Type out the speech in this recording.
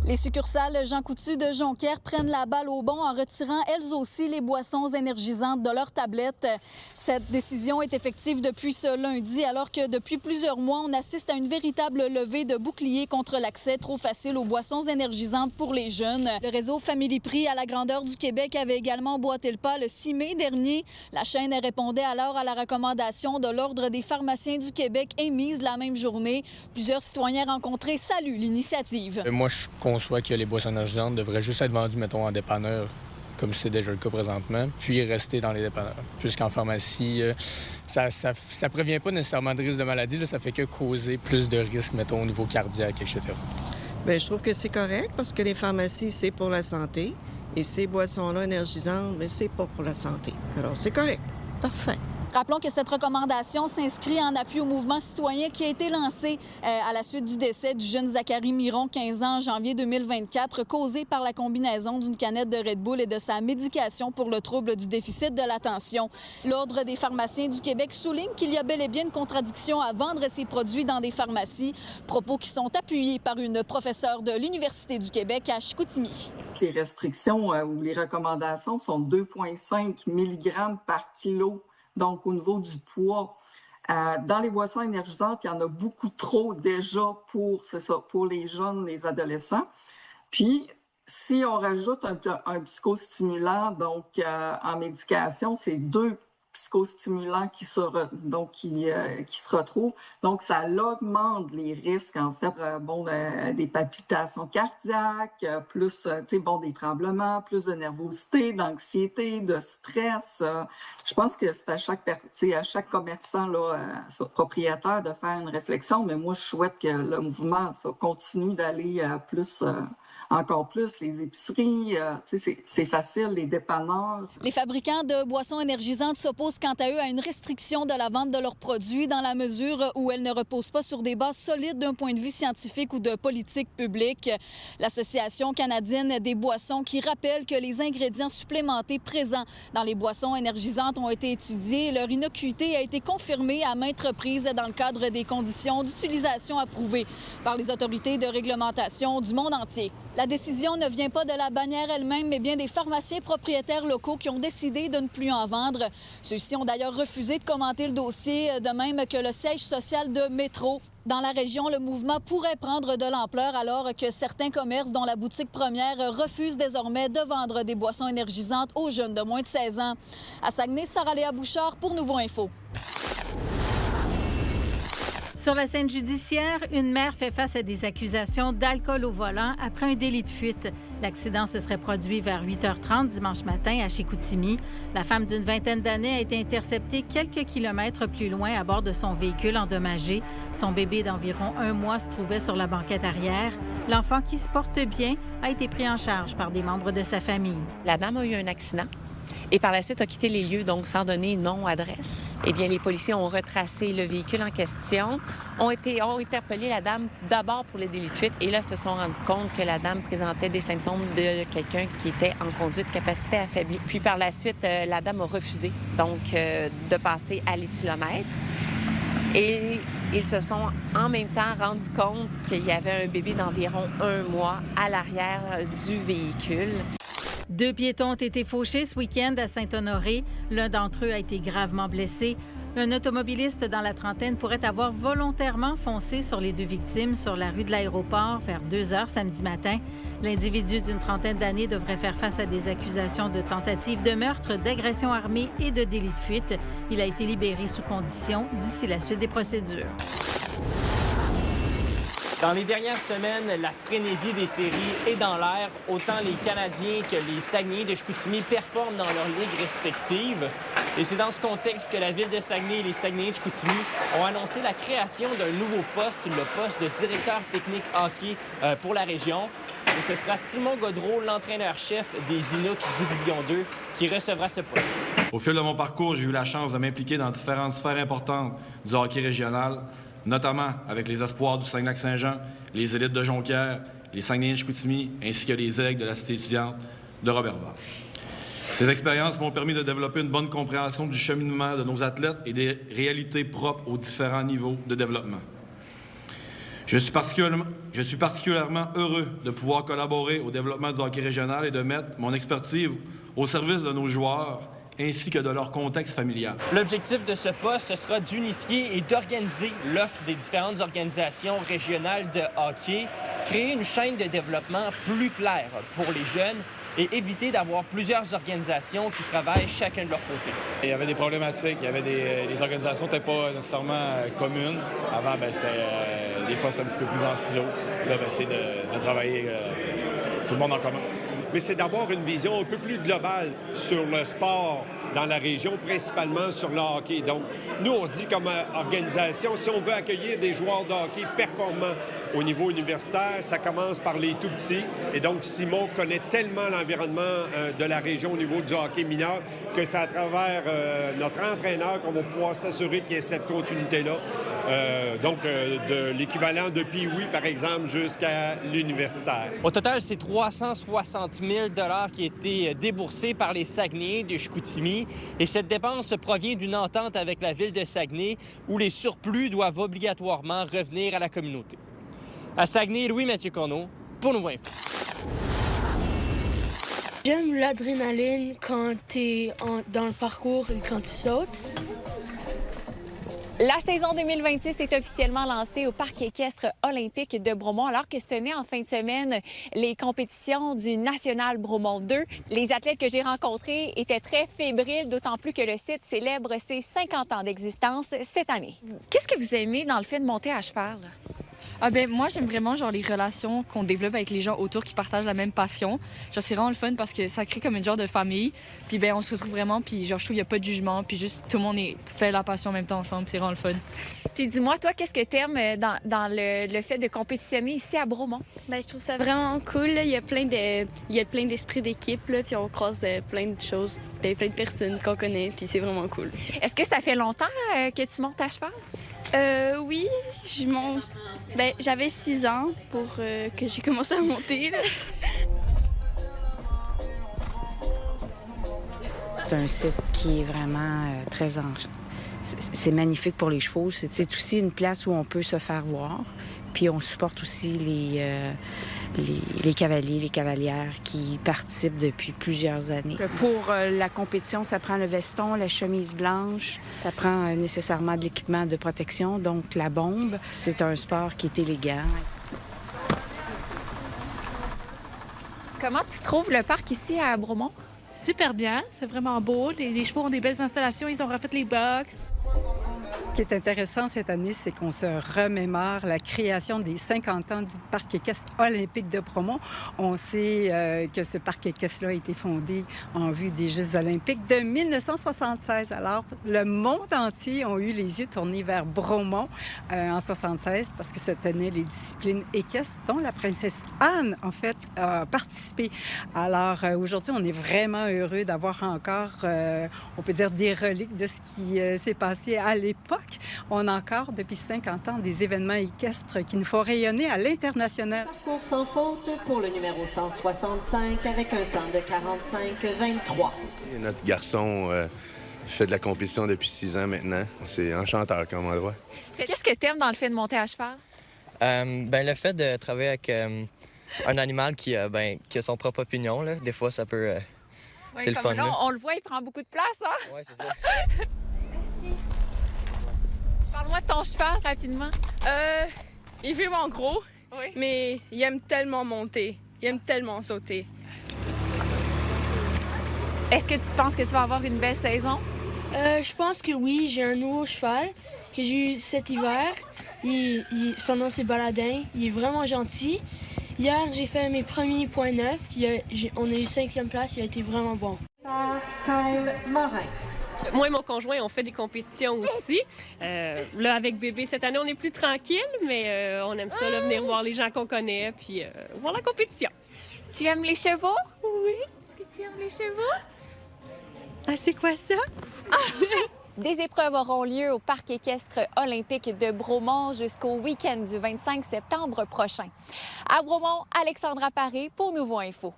Les succursales Jean Coutu de Jonquière prennent la balle au bon en retirant elles aussi les boissons énergisantes de leurs tablettes. Cette décision est effective depuis ce lundi, alors que depuis plusieurs mois, on assiste à une véritable levée de boucliers contre l'accès trop facile aux boissons énergisantes pour les jeunes. Le réseau Family Prix à la grandeur du Québec avait également emboîté le pas le 6 mai dernier. La chaîne répondait alors à la recommandation de l'Ordre des pharmaciens du Québec émise la même journée. Plusieurs citoyens rencontrés saluent l'initiative. Moi, je conçois que les boissons énergisantes devraient juste être vendues, mettons, en dépanneur, comme c'est déjà le cas présentement, puis rester dans les dépanneurs. Puisqu'en pharmacie, ça prévient pas nécessairement de risque de maladie, là, ça fait que causer plus de risques, mettons, au niveau cardiaque, etc. Bien, je trouve que c'est correct parce que les pharmacies, c'est pour la santé. Et ces boissons-là énergisantes, mais c'est pas pour la santé. Alors, c'est correct. Parfait. Rappelons que cette recommandation s'inscrit en appui au mouvement citoyen qui a été lancé à la suite du décès du jeune Zachary Miron, 15 ans, en janvier 2024, causé par la combinaison d'une canette de Red Bull et de sa médication pour le trouble du déficit de l'attention. L'Ordre des pharmaciens du Québec souligne qu'il y a bel et bien une contradiction à vendre ces produits dans des pharmacies, propos qui sont appuyés par une professeure de l'Université du Québec à Chicoutimi. Les restrictions ou les recommandations sont 2,5 mg par kilo. Donc, au niveau du poids, dans les boissons énergisantes, il y en a beaucoup trop déjà pour les jeunes, les adolescents. Puis, si on rajoute un psychostimulant, donc en médication, c'est 2 psychostimulants qui se retrouvent. Donc, ça augmente les risques, en fait, des palpitations cardiaques, plus, des tremblements, plus de nervosité, d'anxiété, de stress. Je pense que c'est à chaque commerçant, propriétaire de faire une réflexion, mais moi, je souhaite que le mouvement continue d'aller encore plus, les épiceries, c'est facile, les dépanneurs. Les fabricants de boissons énergisantes s'opposent quant à eux à une restriction de la vente de leurs produits dans la mesure où elles ne reposent pas sur des bases solides d'un point de vue scientifique ou de politique publique. L'Association canadienne des boissons qui rappelle que les ingrédients supplémentés présents dans les boissons énergisantes ont été étudiés et leur innocuité a été confirmée à maintes reprises dans le cadre des conditions d'utilisation approuvées par les autorités de réglementation du monde entier. La décision ne vient pas de la bannière elle-même, mais bien des pharmaciens propriétaires locaux qui ont décidé de ne plus en vendre. Ceux-ci ont d'ailleurs refusé de commenter le dossier, de même que le siège social de Métro. Dans la région, le mouvement pourrait prendre de l'ampleur alors que certains commerces, dont la boutique première, refusent désormais de vendre des boissons énergisantes aux jeunes de moins de 16 ans. À Saguenay, Sarah-Léa Bouchard pour Nouveau Info. Sur la scène judiciaire, une mère fait face à des accusations d'alcool au volant après un délit de fuite. L'accident se serait produit vers 8h30 dimanche matin à Chicoutimi. La femme d'une vingtaine d'années a été interceptée quelques kilomètres plus loin à bord de son véhicule endommagé. Son bébé d'environ 1 mois se trouvait sur la banquette arrière. L'enfant, qui se porte bien, a été pris en charge par des membres de sa famille. La dame a eu un accident. Et par la suite a quitté les lieux, donc sans donner nom-adresse. Eh bien, les policiers ont retracé le véhicule en question, ont interpellé la dame d'abord pour le délit de fuite et là se sont rendus compte que la dame présentait des symptômes de quelqu'un qui était en conduite capacité affaiblie. Puis par la suite, la dame a refusé donc de passer à l'éthylomètre. Et ils se sont en même temps rendus compte qu'il y avait un bébé d'environ 1 mois à l'arrière du véhicule. 2 piétons ont été fauchés ce week-end à Saint-Honoré. L'un d'entre eux a été gravement blessé. Un automobiliste dans la trentaine pourrait avoir volontairement foncé sur les 2 victimes sur la rue de l'Aéroport vers 2h samedi matin. L'individu d'une trentaine d'années devrait faire face à des accusations de tentative de meurtre, d'agression armée et de délit de fuite. Il a été libéré sous condition d'ici la suite des procédures. Dans les dernières semaines, la frénésie des séries est dans l'air. Autant les Canadiens que les Saguenayens de Chicoutimi performent dans leurs ligues respectives. Et c'est dans ce contexte que la ville de Saguenay et les Saguenayens de Chicoutimi ont annoncé la création d'un nouveau poste, le poste de directeur technique hockey pour la région. Et ce sera Simon Gaudreau, l'entraîneur-chef des Inuks Division 2, qui recevra ce poste. Au fil de mon parcours, j'ai eu la chance de m'impliquer dans différentes sphères importantes du hockey régional, notamment avec les espoirs du Saguenay-Lac-Saint-Jean, les élites de Jonquière, les Saguenayens de Chicoutimi, ainsi que les aigles de la cité étudiante de Roberval. Ces expériences m'ont permis de développer une bonne compréhension du cheminement de nos athlètes et des réalités propres aux différents niveaux de développement. Je suis particulièrement heureux de pouvoir collaborer au développement du hockey régional et de mettre mon expertise au service de nos joueurs ainsi que de leur contexte familial. L'objectif de ce poste, ce sera d'unifier et d'organiser l'offre des différentes organisations régionales de hockey, créer une chaîne de développement plus claire pour les jeunes et éviter d'avoir plusieurs organisations qui travaillent chacun de leur côté. Il y avait des problématiques, il y avait les organisations n'étaient pas nécessairement communes. Avant, des fois, c'était un petit peu plus en silo. Là, c'est de travailler tout le monde en commun. Mais c'est d'avoir une vision un peu plus globale sur le sport dans la région, principalement sur le hockey. Donc, nous, on se dit comme organisation, si on veut accueillir des joueurs de hockey performants au niveau universitaire, ça commence par les tout-petits. Et donc, Simon connaît tellement l'environnement de la région au niveau du hockey mineur que c'est à travers notre entraîneur qu'on va pouvoir s'assurer qu'il y ait cette continuité-là. De l'équivalent de Pee-Wee, par exemple, jusqu'à l'universitaire. Au total, c'est 360 000 $ qui a été déboursés par les Saguenayens de Chicoutimi. Et cette dépense provient d'une entente avec la ville de Saguenay où les surplus doivent obligatoirement revenir à la communauté. À Saguenay, Louis-Mathieu Corneau pour Nouveau Info. J'aime l'adrénaline quand tu es dans le parcours et quand tu sautes. La saison 2026 est officiellement lancée au Parc équestre olympique de Bromont, alors que se tenaient en fin de semaine les compétitions du National Bromont 2. Les athlètes que j'ai rencontrés étaient très fébriles, d'autant plus que le site célèbre ses 50 ans d'existence cette année. Qu'est-ce que vous aimez dans le fait de monter à cheval? Moi, j'aime vraiment les relations qu'on développe avec les gens autour qui partagent la même passion. C'est vraiment le fun parce que ça crée comme une genre de famille. Puis on se retrouve vraiment, puis je trouve qu'il n'y a pas de jugement, puis juste tout le monde fait la passion en même temps ensemble, c'est vraiment le fun. Puis dis-moi, toi, qu'est-ce que t'aimes dans le fait de compétitionner ici à Bromont? Je trouve ça vraiment cool. Là. Il y a plein d'esprit d'équipe, puis on croise plein de choses, plein de personnes qu'on connaît, puis c'est vraiment cool. Est-ce que ça fait longtemps que tu montes à cheval? Oui, je monte. J'avais 6 ans pour que j'ai commencé à monter. Là. C'est un site qui est vraiment très c'est magnifique pour les chevaux. C'est aussi une place où on peut se faire voir. Puis on supporte aussi les cavaliers, les cavalières qui participent depuis plusieurs années. Pour la compétition, ça prend le veston, la chemise blanche. Ça prend nécessairement de l'équipement de protection, donc la bombe. C'est un sport qui est élégant. Comment tu trouves le parc ici à Bromont? Super bien, c'est vraiment beau. Les chevaux ont des belles installations, ils ont refait les box. Ce qui est intéressant cette année, c'est qu'on se remémore la création des 50 ans du Parc équestre olympique de Bromont. On sait que ce parc équestre-là a été fondé en vue des Jeux olympiques de 1976. Alors, le monde entier a eu les yeux tournés vers Bromont en 1976 parce que se tenaient les disciplines équestres dont la princesse Anne, en fait, a participé. Alors, aujourd'hui, on est vraiment heureux d'avoir encore, on peut dire, des reliques de ce qui s'est passé à l'époque. On a encore, depuis 50 ans, des événements équestres qui nous font rayonner à l'international. Parcours sans faute pour le numéro 165 avec un temps de 45-23. Notre garçon fait de la compétition depuis 6 ans maintenant. C'est enchanteur comme endroit. Qu'est-ce que tu aimes dans le fait de monter à cheval? Le fait de travailler avec un animal qui a son propre opinion, là. Des fois, ça peut... c'est le fun. Là, on le voit, il prend beaucoup de place, hein? Oui, c'est ça. Parle-moi de ton cheval, rapidement. Il est vraiment gros, mais il aime tellement monter. Il aime tellement sauter. Est-ce que tu penses que tu vas avoir une belle saison? Je pense que oui. J'ai un nouveau cheval que j'ai eu cet hiver. Son nom, c'est Baladin. Il est vraiment gentil. Hier, j'ai fait mes premiers points neufs. On a eu 5e place. Il a été vraiment bon. Kyle Morin. Moi et mon conjoint, on fait des compétitions aussi. Là, avec bébé, cette année, on est plus tranquille, mais on aime ça, là, venir voir les gens qu'on connaît, puis voir la compétition. Tu aimes les chevaux? Oui. Est-ce que tu aimes les chevaux? Ah, c'est quoi ça? Des épreuves auront lieu au Parc équestre olympique de Bromont jusqu'au week-end du 25 septembre prochain. À Bromont, Alexandra Paré pour Nouveau Info.